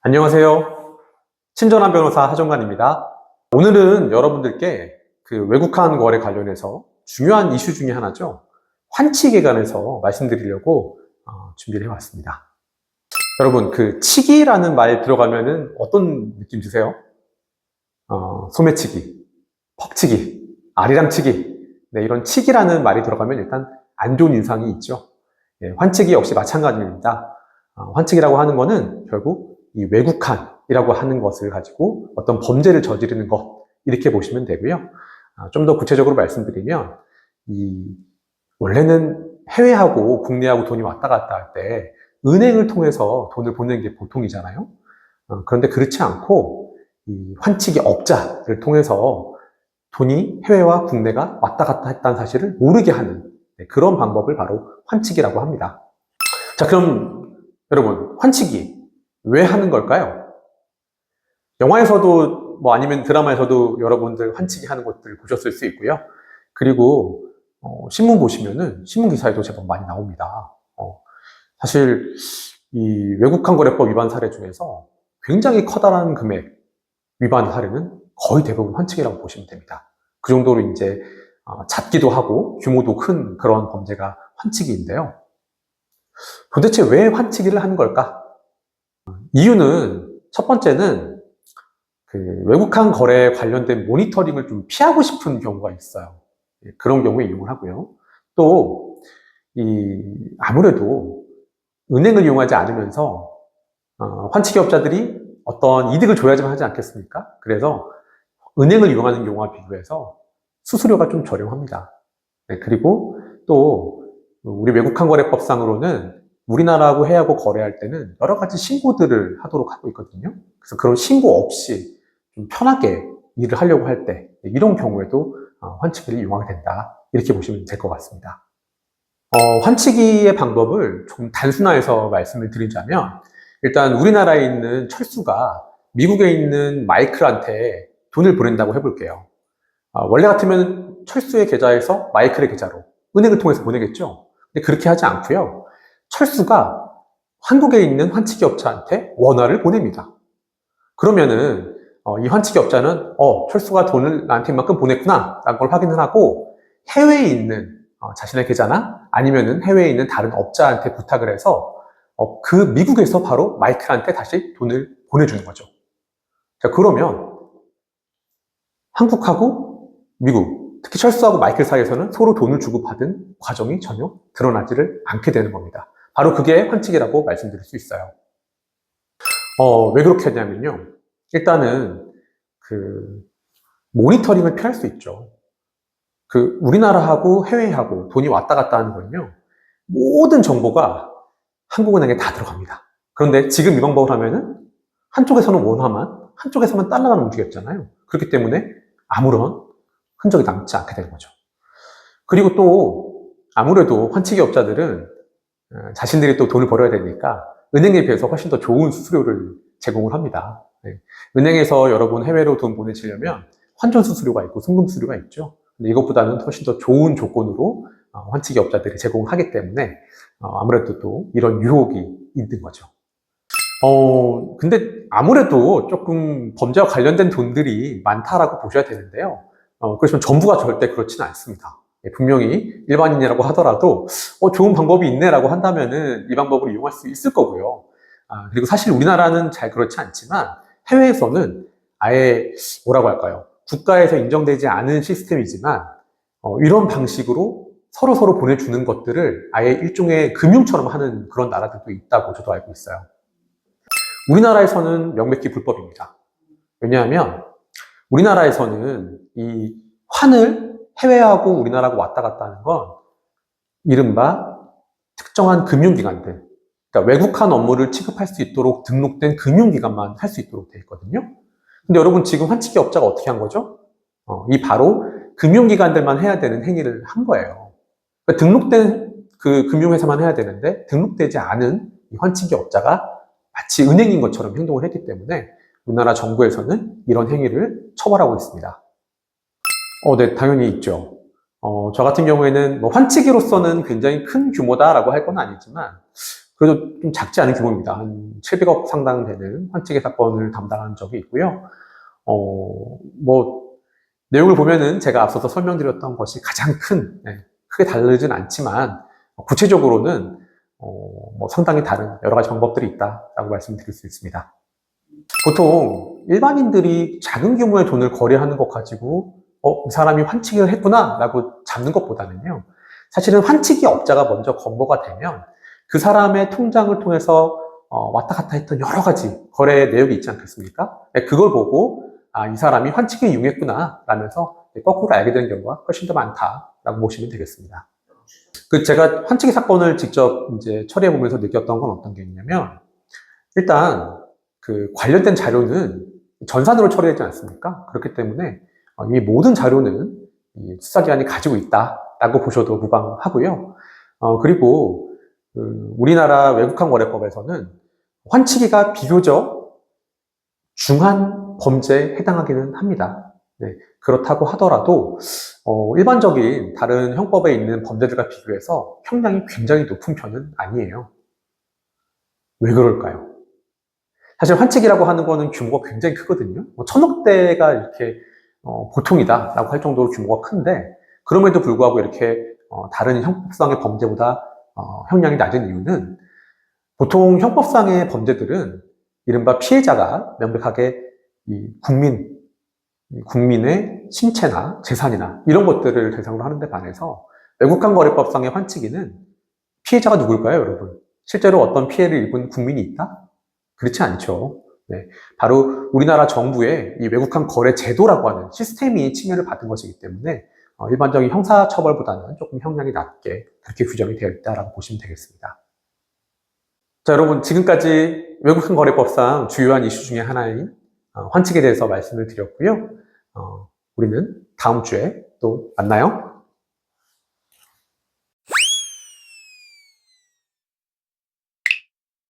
안녕하세요. 친절한 변호사 하정관입니다. 오늘은 여러분들께 그 외국한 거래 관련해서 중요한 이슈 중에 하나죠. 환치기에 관해서 말씀드리려고 준비를 해왔습니다. 여러분, 그 치기라는 말 들어가면은 어떤 느낌 드세요? 소매치기, 퍽치기, 아리랑치기. 네, 이런 치기라는 말이 들어가면 일단 안 좋은 인상이 있죠. 예, 환치기 역시 마찬가지입니다. 환치기라고 하는 거는 결국 이 외국한이라고 하는 것을 가지고 어떤 범죄를 저지르는 것, 이렇게 보시면 되고요. 좀 더 구체적으로 말씀드리면, 원래는 해외하고 국내하고 돈이 왔다 갔다 할 때 은행을 통해서 돈을 보내는 게 보통이잖아요. 그런데 그렇지 않고 이 환치기 업자를 통해서 돈이 해외와 국내가 왔다 갔다 했다는 사실을 모르게 하는 그런 방법을 바로 환치기라고 합니다. 자, 그럼 여러분, 환치기 왜 하는 걸까요? 영화에서도 아니면 드라마에서도 여러분들 환치기 하는 것들 보셨을 수 있고요. 그리고 신문 보시면은 신문 기사에도 제법 많이 나옵니다. 사실 이 외국환거래법 위반 사례 중에서 굉장히 커다란 금액 위반 사례는 거의 대부분 환치기라고 보시면 됩니다. 그 정도로 이제 잦기도 하고 규모도 큰 그런 범죄가 환치기인데요. 도대체 왜 환치기를 하는 걸까? 이유는 첫 번째는 그 외국환 거래에 관련된 모니터링을 좀 피하고 싶은 경우가 있어요. 그런 경우에 이용을 하고요. 또 아무래도 은행을 이용하지 않으면서 환치기업자들이 어떤 이득을 줘야지만 하지 않겠습니까? 그래서 은행을 이용하는 경우와 비교해서 수수료가 좀 저렴합니다. 네, 그리고 또 우리 외국환거래법상으로는 우리나라하고 해외하고 거래할 때는 여러 가지 신고들을 하도록 하고 있거든요. 그래서 그런 신고 없이 좀 편하게 일을 하려고 할 때 이런 경우에도 환치기를 이용하게 된다. 이렇게 보시면 될 것 같습니다. 환치기의 방법을 좀 단순화해서 말씀을 드리자면 일단 우리나라에 있는 철수가 미국에 있는 마이클한테 돈을 보낸다고 해볼게요. 원래 같으면 철수의 계좌에서 마이클의 계좌로 은행을 통해서 보내겠죠. 근데 그렇게 하지 않고요. 철수가 한국에 있는 환치기 업자한테 원화를 보냅니다. 그러면은 이 환치기 업자는 철수가 돈을 나한테 이만큼 보냈구나 라는 걸 확인을 하고 해외에 있는 자신의 계좌나 아니면은 해외에 있는 다른 업자한테 부탁을 해서 그 미국에서 바로 마이클한테 다시 돈을 보내주는 거죠. 자, 그러면 한국하고 미국, 특히 철수하고 마이클 사이에서는 서로 돈을 주고받은 과정이 전혀 드러나지를 않게 되는 겁니다. 바로 그게 환치기라고 말씀드릴 수 있어요. 왜 그렇게 하냐면요. 일단은 그 모니터링을 피할 수 있죠. 그 우리나라하고 해외하고 돈이 왔다 갔다 하는 거는요. 모든 정보가 한국은행에 다 들어갑니다. 그런데 지금 이 방법을 하면은 한쪽에서는 원화만, 한쪽에서만 달러만 움직였잖아요. 그렇기 때문에 아무런 흔적이 남지 않게 되는 거죠. 그리고 또 아무래도 환치기 업자들은 자신들이 또 돈을 벌어야 되니까 은행에 비해서 훨씬 더 좋은 수수료를 제공을 합니다. 네. 은행에서 여러분 해외로 돈 보내시려면 환전 수수료가 있고 송금 수수료가 있죠. 근데 이것보다는 훨씬 더 좋은 조건으로 환치기 업자들이 제공을 하기 때문에 아무래도 또 이런 유혹이 있는 거죠. 근데 아무래도 조금 범죄와 관련된 돈들이 많다라고 보셔야 되는데요. 그렇지만 전부가 절대 그렇지는 않습니다. 분명히 일반인이라고 하더라도 좋은 방법이 있네라고 한다면은 이 방법을 이용할 수 있을 거고요. 그리고 사실 우리나라는 잘 그렇지 않지만 해외에서는 아예 뭐라고 할까요? 국가에서 인정되지 않은 시스템이지만 이런 방식으로 서로 보내주는 것들을 아예 일종의 금융처럼 하는 그런 나라들도 있다고 저도 알고 있어요. 우리나라에서는 명백히 불법입니다. 왜냐하면 우리나라에서는 이 환을 해외하고 우리나라하고 왔다 갔다 하는 건 이른바 특정한 금융기관들, 그러니까 외국환 업무를 취급할 수 있도록 등록된 금융기관만 할 수 있도록 되어 있거든요. 근데 여러분 지금 환치기 업자가 어떻게 한 거죠? 이 바로 금융기관들만 해야 되는 행위를 한 거예요. 그러니까 등록된 그 금융회사만 해야 되는데 등록되지 않은 이 환치기 업자가 마치 은행인 것처럼 행동을 했기 때문에 우리나라 정부에서는 이런 행위를 처벌하고 있습니다. 네, 당연히 있죠. 저 같은 경우에는 환치기로서는 굉장히 큰 규모다라고 할 건 아니지만 그래도 좀 작지 않은 규모입니다. 한 700억 상당 되는 환치기 사건을 담당한 적이 있고요. 뭐 내용을 보면은 제가 앞서서 설명드렸던 것이 가장 크게 다르진 않지만 구체적으로는 뭐 상당히 다른 여러 가지 방법들이 있다라고 말씀드릴 수 있습니다. 보통 일반인들이 작은 규모의 돈을 거래하는 것 가지고 이 사람이 환치기를 했구나 라고 잡는 것보다는요, 사실은 환치기 업자가 먼저 검거가 되면 그 사람의 통장을 통해서 왔다 갔다 했던 여러 가지 거래 내역이 있지 않겠습니까? 그걸 보고 이 사람이 환치기에 이용했구나 라면서 거꾸로 알게 되는 경우가 훨씬 더 많다라고 보시면 되겠습니다. 제가 환치기 사건을 직접 이제 처리해 보면서 느꼈던 건 어떤 게 있냐면, 일단 그 관련된 자료는 전산으로 처리하지 않습니까? 그렇기 때문에 이 모든 자료는 이 수사기관이 가지고 있다라고 보셔도 무방하고요. 그리고 우리나라 외국환 거래법에서는 환치기가 비교적 중한 범죄에 해당하기는 합니다. 네, 그렇다고 하더라도 일반적인 다른 형법에 있는 범죄들과 비교해서 형량이 굉장히 높은 편은 아니에요. 왜 그럴까요? 사실 환치기라고 하는 거는 규모가 굉장히 크거든요. 뭐 천억대가 이렇게 보통이다라고 할 정도로 규모가 큰데, 그럼에도 불구하고 이렇게 다른 형법상의 범죄보다 형량이 낮은 이유는, 보통 형법상의 범죄들은 이른바 피해자가 명백하게 이 국민의 신체나 재산이나 이런 것들을 대상으로 하는데 반해서 외국환 거래법상의 환치기는 피해자가 누굴까요, 여러분? 실제로 어떤 피해를 입은 국민이 있다? 그렇지 않죠. 네, 바로 우리나라 정부의 이 외국환 거래 제도라고 하는 시스템이 침해를 받은 것이기 때문에 일반적인 형사처벌보다는 조금 형량이 낮게 그렇게 규정이 되어 있다라고 보시면 되겠습니다. 자, 여러분, 지금까지 외국환 거래법상 주요한 이슈 중에 하나인 환치기에 대해서 말씀을 드렸고요. 우리는 다음 주에 또 만나요.